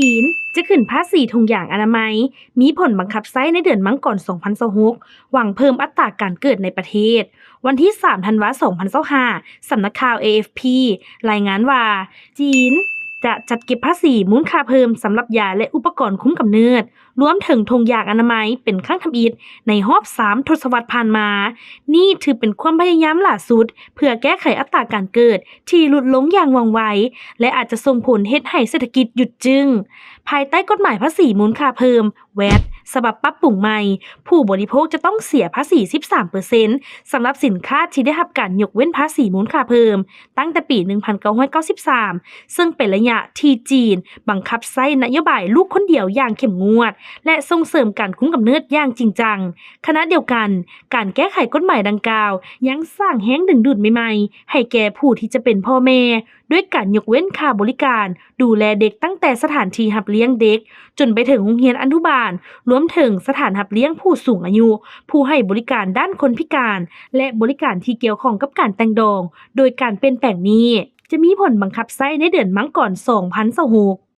จีนจะขึ้นภาษีถุงยางอนามัยมีผลบังคับใช้ในเดือนมังกร2026หวังเพิ่มอัตราการเกิดในประเทศวันที่3ธันวาคม2025สำนักข่าว AFP รายงานว่าจีนจะจัดเก็บภาษีมูลค่าเพิ่มสำหรับยาและอุปกรณ์คุมกำเนิดรวมถึงถุงยางอนามัยเป็นครั้งทำอิฐในรอบ3ทศวรรษผ่านมานี่ถือเป็นความพยายามล่าสุดเพื่อแก้ไขอัตราการเกิดที่ลดลงอย่างว่องไวและอาจจะส่งผลเฮ็ดให้เศรษฐกิจหยุดจึงภายใต้กฎหมายภาษีมูลค่าเพิ่ม VAT ฉบับปรับปรุงใหม่ผู้บริโภคจะต้องเสียภาษี 13% สำหรับสินค้าที่ได้รับการยกเว้นภาษีมูลค่าเพิ่มตั้งแต่ปี 1993 ซึ่งเป็นระยะที่จีนบังคับใช้นโยบายลูกคนเดียวอย่างเข้มงวดและส่งเสริมการคุมกำเนิดอย่างจริงจังขณะเดียวกันการแก้ไขกฎหมายดังกล่าวยังสร้างแรงดึงดูดใหม่ๆให้แก่ผู้ที่จะเป็นพ่อแม่ด้วยการยกเว้นค่าบริการดูแลเด็กตั้งแต่สถานที่รับเลี้ยงเด็กจนไปถึงโรงเรียนอนุบาลรวมถึงสถานรับเลี้ยงผู้สูงอายุผู้ให้บริการด้านคนพิการและบริการที่เกี่ยวข้องกับการแต่งดองโดยการเปลี่ยนแปลงนี้จะมีผลบังคับใช้ในเดือนมังกร2026